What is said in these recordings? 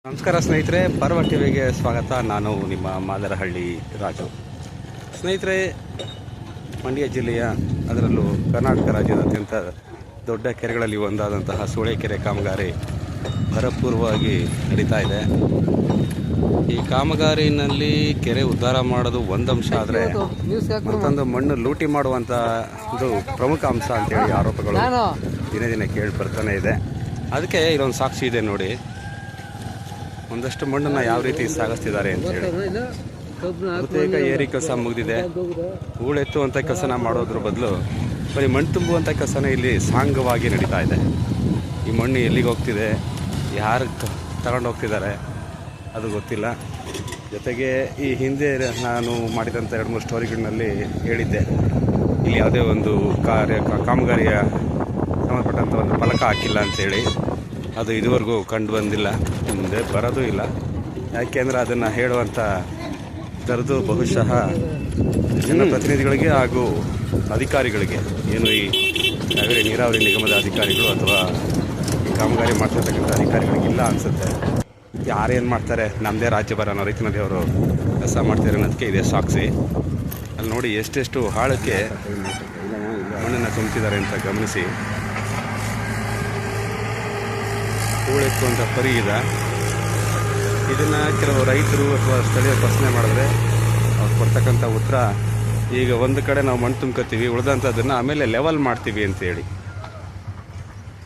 ನಮಸ್ಕಾರ ಸ್ನೇಹಿತರೆ, ಪರ್ವ ಟಿವಿಗೆ ಸ್ವಾಗತ. ನಾನು ನಿಮ್ಮ ಮಾದರಹಳ್ಳಿ ರಾಜು. ಸ್ನೇಹಿತರೆ, ಮಂಡ್ಯ ಜಿಲ್ಲೆಯ ಅದರಲ್ಲೂ ಕರ್ನಾಟಕ ರಾಜ್ಯದ ಅತ್ಯಂತ ದೊಡ್ಡ ಕೆರೆಗಳಲ್ಲಿ ಒಂದಾದಂತಹ ಸೂಳೆಕೆರೆ ಕಾಮಗಾರಿ ಭರಪೂರ್ವವಾಗಿ ನಡೀತಾ ಇದೆ. ಈ ಕಾಮಗಾರಿನಲ್ಲಿ ಕೆರೆ ಉದ್ಧಾರ ಮಾಡೋದು ಒಂದು ಅಂಶ ಆದರೆ ಮತ್ತೊಂದು ಮಣ್ಣು ಲೂಟಿ ಮಾಡುವಂಥ ಒಂದು ಪ್ರಮುಖ ಅಂಶ ಅಂತೇಳಿ ಆರೋಪಗಳು ದಿನೇ ದಿನೇ ಕೇಳಿ ಬರ್ತಾನೆ ಇದೆ. ಅದಕ್ಕೆ ಇಲ್ಲೊಂದು ಸಾಕ್ಷಿ ಇದೆ ನೋಡಿ. ಒಂದಷ್ಟು ಮಣ್ಣನ್ನು ಯಾವ ರೀತಿ ಸಾಗಿಸ್ತಿದ್ದಾರೆ ಅಂತೇಳಿ. ಬಹುತೇಕ ಏರಿ ಕೆಲಸ ಮುಗಿದಿದೆ. ಹೂಳೆತ್ತುವಂಥ ಕೆಲಸನ ಮಾಡೋದ್ರ ಬದಲು ಬರೀ ಮಣ್ಣು ತುಂಬುವಂಥ ಕೆಲಸನೇ ಇಲ್ಲಿ ಸಾಂಗವಾಗಿ ನಡೀತಾ ಇದೆ. ಈ ಮಣ್ಣು ಎಲ್ಲಿಗೆ ಹೋಗ್ತಿದೆ, ಯಾರು ತಗೊಂಡು ಹೋಗ್ತಿದ್ದಾರೆ ಅದು ಗೊತ್ತಿಲ್ಲ. ಜೊತೆಗೆ ಈ ಹಿಂದೆ ನಾನು ಮಾಡಿದಂಥ 2-3 ಸ್ಟೋರಿಗಳಲ್ಲಿ ಹೇಳಿದ್ದೆ, ಇಲ್ಲಿ ಯಾವುದೇ ಒಂದು ಕಾಮಗಾರಿಯ ಸಂಬಂಧಪಟ್ಟಂಥ ಒಂದು ಫಲಕ ಹಾಕಿಲ್ಲ ಅಂಥೇಳಿ. ಅದು ಇದುವರೆಗೂ ಕಂಡು ಬಂದಿಲ್ಲ, ಮುಂದೆ ಬರೋದು ಇಲ್ಲ. ಯಾಕೆಂದರೆ ಅದನ್ನು ಹೇಳುವಂಥ ದರದು ಬಹುಶಃ ಜನಪ್ರತಿನಿಧಿಗಳಿಗೆ ಹಾಗೂ ಅಧಿಕಾರಿಗಳಿಗೆ, ಏನು ಈ ಕಾವೇರಿ ನೀರಾವರಿ ನಿಗಮದ ಅಧಿಕಾರಿಗಳು ಅಥವಾ ಈ ಕಾಮಗಾರಿ ಮಾಡ್ತಿರ್ತಕ್ಕಂಥ ಅಧಿಕಾರಿಗಳಿಗಿಲ್ಲ ಅನಿಸುತ್ತೆ. ಯಾರೇನು ಮಾಡ್ತಾರೆ, ನಮ್ಮದೇ ರಾಜ್ಯಭಾರ ಅನ್ನೋ ರೀತಿಯಲ್ಲಿ ಅವರು ಕೆಲಸ ಮಾಡ್ತಾರೆ ಅನ್ನೋದಕ್ಕೆ ಇದೆ ಸಾಕ್ಷಿ. ಅಲ್ಲಿ ನೋಡಿ ಎಷ್ಟೆಷ್ಟು ಆಳಕ್ಕೆ ಮಣ್ಣನ್ನು ತುಂಬ್ತಿದ್ದಾರೆ ಅಂತ ಗಮನಿಸಿ. ಹೂಳೆತ್ತುವಂಥ ಪರಿ ಇದೆ. ಇದನ್ನು ಕೆಲವು ರೈತರು ಅಥವಾ ಸ್ಥಳೀಯ ಪ್ರಶ್ನೆ ಮಾಡಿದ್ರೆ ಅವ್ರು ಕೊಡ್ತಕ್ಕಂಥ ಉತ್ತರ, ಈಗ ಒಂದು ಕಡೆ ನಾವು ಮಣ್ಣು ತುಂಬ್ಕೊತೀವಿ, ಉಳಿದಂಥದ್ದನ್ನು ಆಮೇಲೆ ಲೆವೆಲ್ ಮಾಡ್ತೀವಿ ಅಂತೇಳಿ.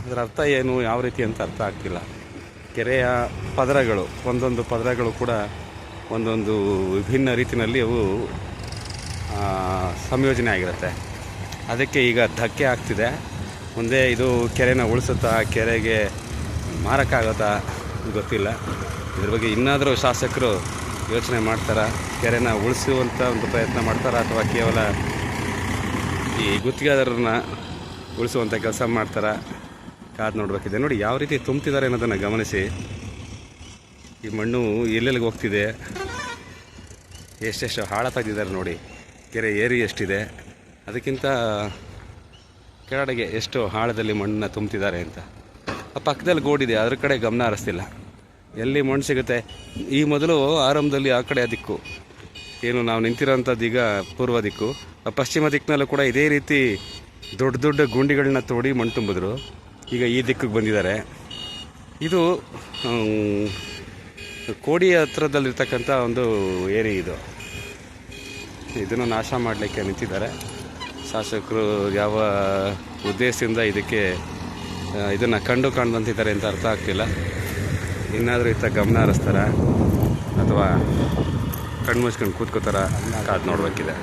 ಅದರ ಅರ್ಥ ಏನು, ಯಾವ ರೀತಿ ಅಂತ ಅರ್ಥ ಆಗ್ತಿಲ್ಲ. ಕೆರೆಯ ಪದರಗಳು, ಒಂದೊಂದು ಪದರಗಳು ಕೂಡ ಒಂದೊಂದು ವಿಭಿನ್ನ ರೀತಿಯಲ್ಲಿ ಅವು ಸಂಯೋಜನೆ ಆಗಿರುತ್ತೆ. ಅದಕ್ಕೆ ಈಗ ಧಕ್ಕೆ ಆಗ್ತಿದೆ. ಮುಂದೆ ಇದು ಕೆರೆನ ಉಳಿಸುತ್ತಾ, ಕೆರೆಗೆ ಮಾರಕ್ಕಾಗುತ್ತಾ ಗೊತ್ತಿಲ್ಲ. ಇದ್ರ ಬಗ್ಗೆ ಇನ್ನಾದರೂ ಶಾಸಕರು ಯೋಚನೆ ಮಾಡ್ತಾರಾ, ಕೆರೆನ ಉಳಿಸುವಂಥ ಒಂದು ಪ್ರಯತ್ನ ಮಾಡ್ತಾರಾ, ಅಥವಾ ಕೇವಲ ಈ ಗುತ್ತಿಗೆದಾರರನ್ನ ಉಳಿಸುವಂಥ ಕೆಲಸ ಮಾಡ್ತಾರಾ, ಕಾದು ನೋಡಬೇಕಿದೆ. ನೋಡಿ ಯಾವ ರೀತಿ ತುಂಬ್ತಿದ್ದಾರೆ ಅನ್ನೋದನ್ನು ಗಮನಿಸಿ. ಈ ಮಣ್ಣು ಎಲ್ಲೆಲ್ಲಿಗೆ ಹೋಗ್ತಿದೆ, ಎಷ್ಟೆಷ್ಟು ಆಳ ತೆಗೆದಿದ್ದಾರೆ ನೋಡಿ. ಕೆರೆ ಏರಿ ಎಷ್ಟಿದೆ, ಅದಕ್ಕಿಂತ ಕೆಳಗಡೆಗೆ ಎಷ್ಟು ಆಳದಲ್ಲಿ ಮಣ್ಣನ್ನು ತುಂಬ್ತಿದ್ದಾರೆ ಅಂತ. ಆ ಪಕ್ಕದಲ್ಲಿ ಗೋಡಿದೆ, ಅದ್ರ ಕಡೆ ಗಮನ ಹರಿಸ್ತಿಲ್ಲ. ಎಲ್ಲಿ ಮಣ್ಣು ಸಿಗುತ್ತೆ, ಈ ಮೊದಲು ಆರಂಭದಲ್ಲಿ ಆ ಕಡೆ ದಿಕ್ಕು, ಏನು ನಾವು ನಿಂತಿರೋಂಥದ್ದು ಈಗ ಪೂರ್ವ ದಿಕ್ಕು, ಪಶ್ಚಿಮ ದಿಕ್ಕಿನಲ್ಲೂ ಕೂಡ ಇದೇ ರೀತಿ ದೊಡ್ಡ ದೊಡ್ಡ ಗುಂಡಿಗಳನ್ನ ತೋಡಿ ಮಣ್ಣು ತುಂಬಿದ್ರು. ಈಗ ಈ ದಿಕ್ಕಿಗೆ ಬಂದಿದ್ದಾರೆ. ಇದು ಕೋಡಿ ಹತ್ರದಲ್ಲಿರ್ತಕ್ಕಂಥ ಒಂದು ಏರಿ ಇದು. ಇದನ್ನು ನಾಶ ಮಾಡಲಿಕ್ಕೆ ನಿಂತಿದ್ದಾರೆ ಶಾಸಕರು. ಯಾವ ಉದ್ದೇಶದಿಂದ ಇದನ್ನು ಕಾಣ್ದಂತಿದ್ದಾರೆ ಅಂತ ಅರ್ಥ ಆಗ್ತಿಲ್ಲ. ಇನ್ನಾದರೂ ಇತ್ತ ಗಮನ ಹರಿಸ್ತಾರ ಅಥವಾ ಕಣ್ಣು ಮುಚ್ಕೊಂಡು ಕೂತ್ಕೋತಾರ, ಕಾದು ನೋಡಬೇಕಿದೆ.